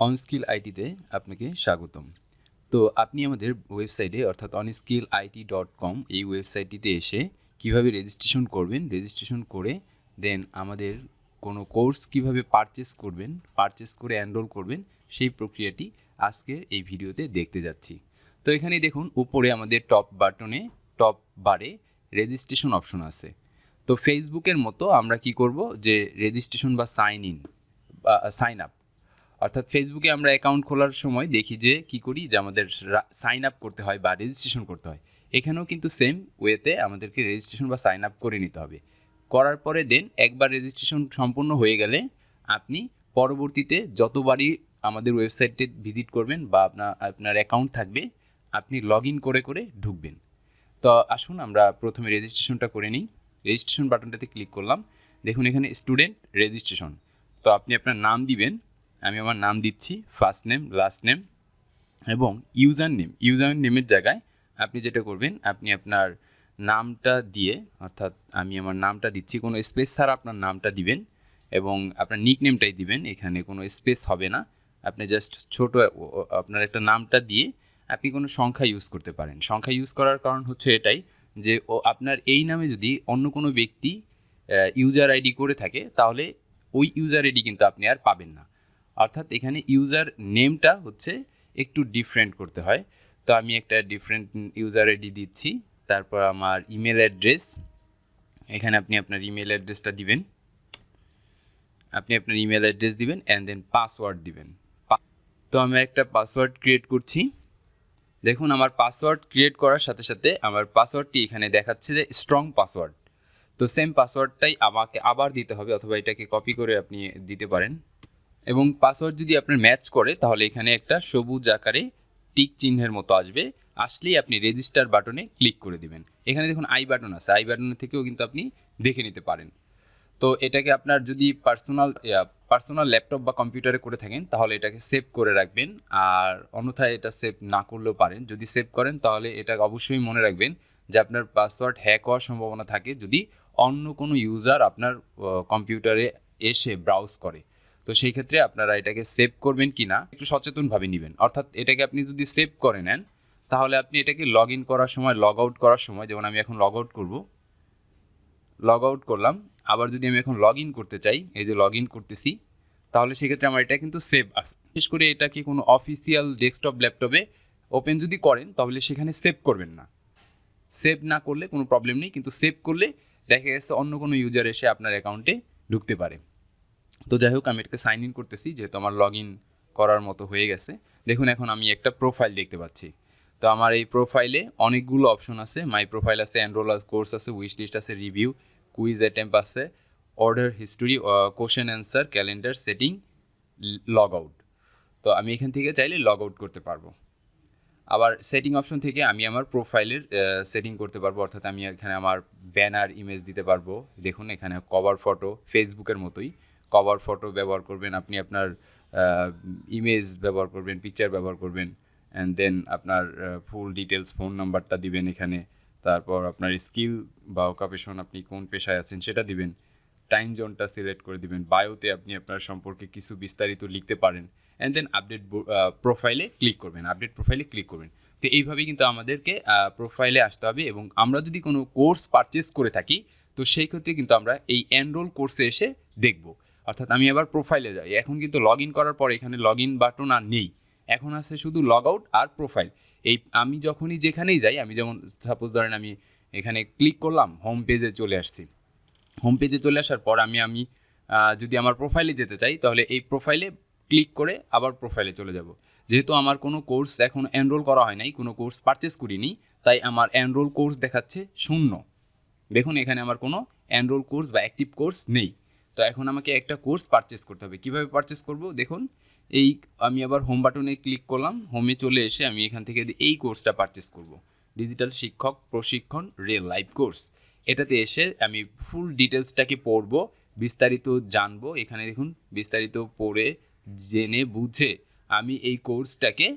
অনস্কিল আইটিতে আপনাকে স্বাগতম। তো আপনি আমাদের ওয়েবসাইটে অর্থাৎ onskillit.com এই ওয়েবসাইটটিতে এসে কিভাবে রেজিস্ট্রেশন করবেন, রেজিস্ট্রেশন করে দেন আমাদের কোনো কোর্স কিভাবে পারচেস করে এনরোল করবেন সেই প্রক্রিয়াটি আজকে এই ভিডিওতে দেখতে যাচ্ছি। তো এখানে দেখুন উপরে আমাদের টপ বারে রেজিস্ট্রেশন অপশন আছে। তো ফেসবুকের মতো আমরা কি করব যে রেজিস্ট্রেশন বা সাইন আপ অর্থাৎ ফেসবুকে আমরা অ্যাকাউন্ট খোলার সময় দেখি যে কি করি যে আমাদের সাইন আপ করতে হয় বা রেজিস্ট্রেশন করতে হয়। এখানেও কিন্তু সেম ওয়েতে আমাদেরকে রেজিস্ট্রেশন বা সাইন আপ করে নিতে হবে। করার পরে দেন একবার রেজিস্ট্রেশন সম্পূর্ণ হয়ে গেলে আপনি পরবর্তীতে যতবারই আমাদের ওয়েবসাইটে ভিজিট করবেন বা আপনার অ্যাকাউন্ট থাকবে আপনি লগ ইন করে করে ঢুকবেন। তো আসুন আমরা প্রথমে রেজিস্ট্রেশনটা করে নিই। রেজিস্ট্রেশন বাটনটাতে ক্লিক করলাম। দেখুন এখানে স্টুডেন্ট রেজিস্ট্রেশন। তো আপনি আপনার নাম দিবেন। আমি আমার নাম দিচ্ছি, ফার্স্ট নেম, লাস্ট নেম এবং ইউজার নেমের জায়গায় আপনি যেটা করবেন আপনি আপনার নামটা দিয়ে অর্থাৎ আমি আমার নামটা দিচ্ছি, কোনো স্পেস ছাড়া আপনার নামটা দিবেন এবং আপনার নিক নেমটাই দিবেন, এখানে কোনো স্পেস হবে না। আপনি জাস্ট ছোট আপনার একটা নামটা দিয়ে আপনি কোনো সংখ্যা ইউজ করতে পারেন। সংখ্যা ইউজ করার কারণ হচ্ছে এটাই যে আপনার এই নামে যদি অন্য কোনো ব্যক্তি ইউজার আইডি করে থাকে তাহলে ওই ইউজার আইডি কিন্তু আপনি আর পাবেন না। অর্থাৎ এখানে ইউজার নেমটা হচ্ছে একটু ডিফারেন্ট করতে হয়। তো আমি একটা ডিফারেন্ট ইউজার আইডি দিচ্ছি। তারপর আমার ইমেল অ্যাড্রেস, এখানে আপনি আপনার ইমেল অ্যাড্রেসটা দিবেন। অ্যান্ড দেন পাসওয়ার্ড দিবেন। তো আমি একটা পাসওয়ার্ড ক্রিয়েট করছি। দেখুন আমার পাসওয়ার্ড ক্রিয়েট করার সাথে সাথে আমার পাসওয়ার্ডটি এখানে দেখাচ্ছে যে স্ট্রং পাসওয়ার্ড। তো সেম পাসওয়ার্ডটাই আমাকে আবার দিতে হবে, অথবা এটাকে কপি করে আপনি দিতে পারেন। এবং পাসওয়ার্ড যদি আপনার ম্যাচ করে তাহলে এখানে একটা সবুজ আকারে টিক চিহ্নের মতো আসলেই আপনি রেজিস্টার বাটনে ক্লিক করে দিবেন। এখানে দেখুন আই বাটন আছে, আই বাটনের থেকেও কিন্তু আপনি দেখে নিতে পারেন। তো এটাকে আপনার যদি পার্সোনাল ল্যাপটপ বা কম্পিউটারে করে থাকেন তাহলে এটাকে সেভ করে রাখবেন, আর অন্যথায় এটা সেভ না করলেও পারেন। যদি সেভ করেন তাহলে এটা অবশ্যই মনে রাখবেন যে আপনার পাসওয়ার্ড হ্যাক হওয়ার সম্ভাবনা থাকে যদি অন্য কোনো ইউজার আপনার কম্পিউটারে এসে ব্রাউজ করে। তো সেই ক্ষেত্রে আপনারা এটাকে সেভ করবেন কি না একটু সচেতনভাবে নেবেন। অর্থাৎ এটাকে আপনি যদি সেভ করে নেন তাহলে আপনি এটাকে লগ ইন করার সময়, লগ আউট করার সময়, যেমন আমি এখন লগ আউট করব, লগ আউট করলাম, আবার যদি আমি এখন লগ ইন করতে চাই, এই যে লগ ইন করতেছি, তাহলে সেক্ষেত্রে আমার এটা কিন্তু সেভ আছে। বিশেষ করে এটাকে কোনো অফিসিয়াল ডেস্কটপ ল্যাপটপে ওপেন যদি করেন তাহলে সেখানে সেভ করবেন না। সেভ না করলে কোনো প্রবলেম নেই, কিন্তু সেভ করলে দেখা গেছে অন্য কোনো ইউজার এসে আপনার অ্যাকাউন্টে ঢুকতে পারে। তো যাই হোক আমি এটাকে সাইন ইন করতেছি, যেহেতু আমার লগ ইন করার মতো হয়ে গেছে। দেখুন এখন আমি একটা প্রোফাইল দেখতে পাচ্ছি। তো আমার এই প্রোফাইলে অনেকগুলো অপশন আছে। মাই প্রোফাইল আছে, এনরোল কোর্স আছে, উইশ লিস্ট আছে, রিভিউ, কুইজ অ্যাটেম্প আছে, order history, question answer, calendar, setting, log out. তো আমি এখান থেকে চাইলে লগ আউট করতে পারবো। আবার সেটিং অপশন থেকে আমি আমার প্রোফাইলের সেটিং করতে পারবো, অর্থাৎ আমি এখানে আমার ব্যানার ইমেজ দিতে পারবো। দেখুন এখানে কভার ফটো, ফেসবুকের মতোই কভার ফটো ব্যবহার করবেন, আপনি আপনার ইমেজ ব্যবহার করবেন, পিকচার ব্যবহার করবেন, অ্যান্ড দেন আপনার ফুল ডিটেলস, ফোন নাম্বারটা দিবেন এখানে। তারপর আপনার স্কিল বা অকুপেশন, আপনি কোন পেশায় আছেন সেটা দিবেন। টাইম জোনটা সিলেক্ট করে দিবেন। বায়োতে আপনি আপনার সম্পর্কে কিছু বিস্তারিত লিখতে পারেন, অ্যান্ড দেন আপডেট প্রোফাইলে ক্লিক করবেন। তো এইভাবেই কিন্তু আমাদেরকে প্রোফাইলে আসতে হবে। এবং আমরা যদি কোনো কোর্স পারচেস করে থাকি তো সেই ক্ষেত্রে কিন্তু আমরা এই এনরোল কোর্সে এসে দেখব। অর্থাৎ আমি আবার প্রোফাইলে যাই, এখন কিন্তু লগ ইন করার পর এখানে লগ ইন বাটন আর নেই, এখন আছে শুধু লগ আউট আর প্রোফাইল। এই আমি যখনই যেখানেই যাই, আমি যেমন সাপোজ ধরেন আমি এখানে ক্লিক করলাম, হোম পেজে চলে আসছি। হোম পেজে চলে আসার পর আমি যদি আমার প্রোফাইলে যেতে চাই তাহলে এই প্রোফাইলে ক্লিক করে আবার প্রোফাইলে চলে যাব। যেহেতু আমার কোনো কোর্স এখন এনরোল করা হয় নাই, কোনো কোর্স পারচেস করিনি, তাই আমার এনরোল কোর্স দেখাচ্ছে 0। দেখুন এখানে আমার কোনো এনরোল কোর্স বা অ্যাক্টিভ কোর্স নেই। তো এখন আমাকে একটা কোর্স পারচেস করতে হবে। কীভাবে পারচেস করব? দেখুন এই আমি আবার হোম বাটনে ক্লিক করলাম, হোমে চলে এসে আমি এখান থেকে এই কোর্সটা পারচেস করব, ডিজিটাল শিক্ষক প্রশিক্ষণ রিয়েল লাইফ কোর্স। এটাতে এসে আমি ফুল ডিটেলসটাকে পড়ব, বিস্তারিত জানবো। এখানে দেখুন বিস্তারিত পড়ে জেনে বুঝে আমি এই কোর্সটাকে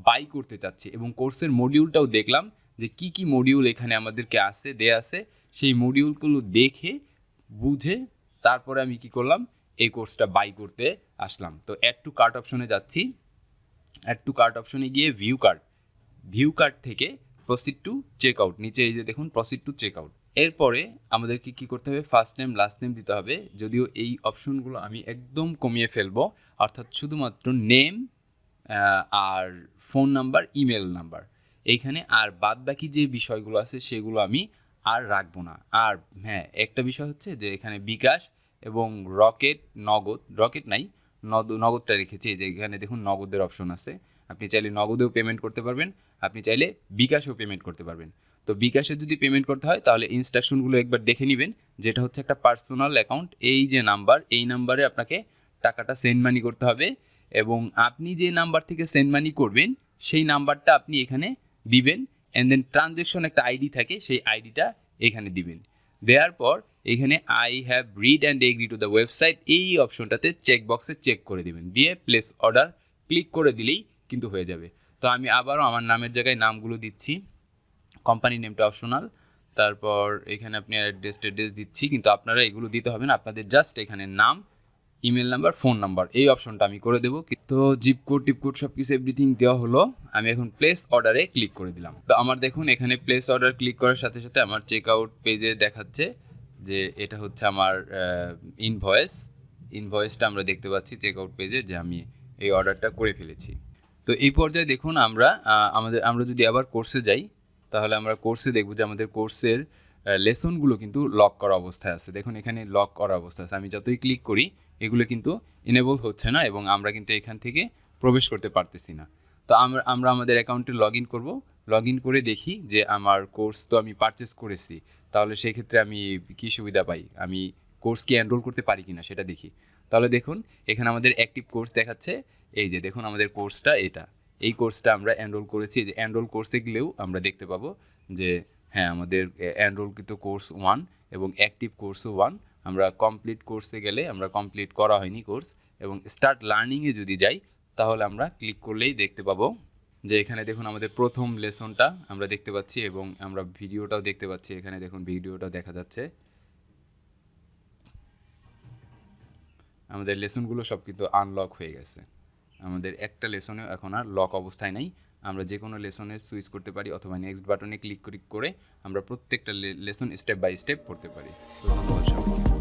বাই করতে চাচ্ছি, এবং কোর্সের মডিউলটাও দেখলাম যে কি কি মডিউল এখানে আমাদেরকে দেয়া আছে। সেই মডিউলগুলো দেখে বুঝে তারপরে আমি কি করলাম, এই কোর্সটা বাই করতে আসলাম। তো অ্যাড টু কার্ট অপশনে যাচ্ছি। অ্যাড টু কার্ট অপশনে গিয়ে ভিউ কার্ট থেকে প্রসিড টু চেক আউট, নিচে এই যে দেখুন প্রসিড টু চেক আউট। এরপরে আমাদেরকে কি করতে হবে, ফার্স্ট নেম লাস্ট নেম দিতে হবে। যদিও এই অপশনগুলো আমি একদম কমিয়ে ফেলবো, অর্থাৎ শুধুমাত্র নেম আর ফোন নাম্বার, ইমেল নাম্বার এইখানে, আর বাদ বাকি যে বিষয়গুলো আছে সেগুলো আমি আর রাখবো না। আর হ্যাঁ, একটা বিষয় হচ্ছে যে এখানে বিকাশ এবং রকেট নাই, নগদটা রেখেছি। এই যে এখানে দেখুন নগদের অপশন আছে, আপনি চাইলে নগদেও পেমেন্ট করতে পারবেন, আপনি চাইলে বিকাশেও পেমেন্ট করতে পারবেন। তো বিকাশে যদি পেমেন্ট করতে হয় তাহলে ইনস্ট্রাকশনগুলো একবার দেখে নেবেন, যেটা হচ্ছে একটা পার্সোনাল অ্যাকাউন্ট, এই যে নাম্বার, এই নাম্বারে আপনাকে টাকাটা সেন্ড মানি করতে হবে, এবং আপনি যে নাম্বার থেকে সেন্ড মানি করবেন সেই নাম্বারটা আপনি এখানে দিবেন, অ্যান্ড দেন ট্রানজ্যাকশন একটা আইডি থাকে, সেই আইডিটা এখানে দিবেন। দেওয়ার পর এখানে I have read and agree to the website, এই অপশনটাতে চেক বক্সে চেক করে দেবেন, দিয়ে প্লেস অর্ডার ক্লিক করে দিলেই কিন্তু হয়ে যাবে। তো আমি আবারও আমার নামের জায়গায় নামগুলো দিচ্ছি, কোম্পানি নেমটা অপশনাল, তারপর এখানে আপনি অ্যাড্রেস দিচ্ছি, কিন্তু আপনারা এগুলো দিতে হবে না, আপনাদের জাস্ট এখানে নাম, ইমেল নাম্বার, ফোন নাম্বার, এই অপশনটা আমি করে দেবো। তো জিপ কোড টিপ কোড সব কিছু এভরিথিং দেওয়া হলো, আমি এখন প্লেস অর্ডারে ক্লিক করে দিলাম। তো আমার দেখুন এখানে প্লেস অর্ডার ক্লিক করার সাথে সাথে আমার চেক আউট পেজে দেখাচ্ছে যে এটা হচ্ছে আমার ইনভয়েসটা আমরা দেখতে পাচ্ছি চেক আউট পেজে, যে আমি এই অর্ডারটা করে ফেলেছি। তো এই পর্যায়ে দেখুন আমরা যদি আবার কোর্সে যাই, তাহলে আমরা কোর্সে দেখব যে আমাদের কোর্সের লেসনগুলো কিন্তু লক করা অবস্থায় আছে। দেখুন এখানে লক করা অবস্থায় আছে, আমি যতই ক্লিক করি এগুলো কিন্তু ইনেবল হচ্ছে না, এবং আমরা কিন্তু এখান থেকে প্রবেশ করতে পারতেছি না। তো আমরা আমাদের অ্যাকাউন্টে লগ ইন করবো, লগ ইন করে দেখি যে আমার কোর্স তো আমি পারচেস করেছি, তাহলে সেই ক্ষেত্রে আমি কী সুবিধা পাই, আমি কোর্স কি এনরোল করতে পারি কিনা সেটা দেখি। তাহলে দেখুন এখানে আমাদের অ্যাক্টিভ কোর্স দেখাচ্ছে, এই যে দেখুন আমাদের কোর্সটা এটা, এই কোর্সটা আমরা এনরোল করেছি। যে এনরোল কোর্সে গেলেও আমরা দেখতে পাবো যে হ্যাঁ আমাদের এনরোলকৃত কোর্স 1 এবং অ্যাক্টিভ কোর্সও 1। আমরা কমপ্লিট কোর্সে গেলে আমরা কমপ্লিট করা হয়নি কোর্স, এবং স্টার্ট লার্নিংয়ে যদি যাই তাহলে আমরা ক্লিক করলেই দেখতে পাবো যে এখানে দেখুন আমাদের প্রথম লেসনটা আমরা দেখতে পাচ্ছি, এবং আমরা ভিডিওটাও দেখতে পাচ্ছি। এখানে দেখুন ভিডিওটাও দেখা যাচ্ছে, আমাদের লেসনগুলো সব কিন্তু আনলক হয়ে গেছে। আমাদের একটা লেসনে এখন আর লক অবস্থায় নাই, আমরা যে কোনো লেসনে সুইচ করতে পারি, অথবা নেক্সট বাটনে ক্লিক করে আমরা প্রত্যেকটা লেসন স্টেপ বাই স্টেপ পড়তে পারি। তো ধন্যবাদ সবাইকে।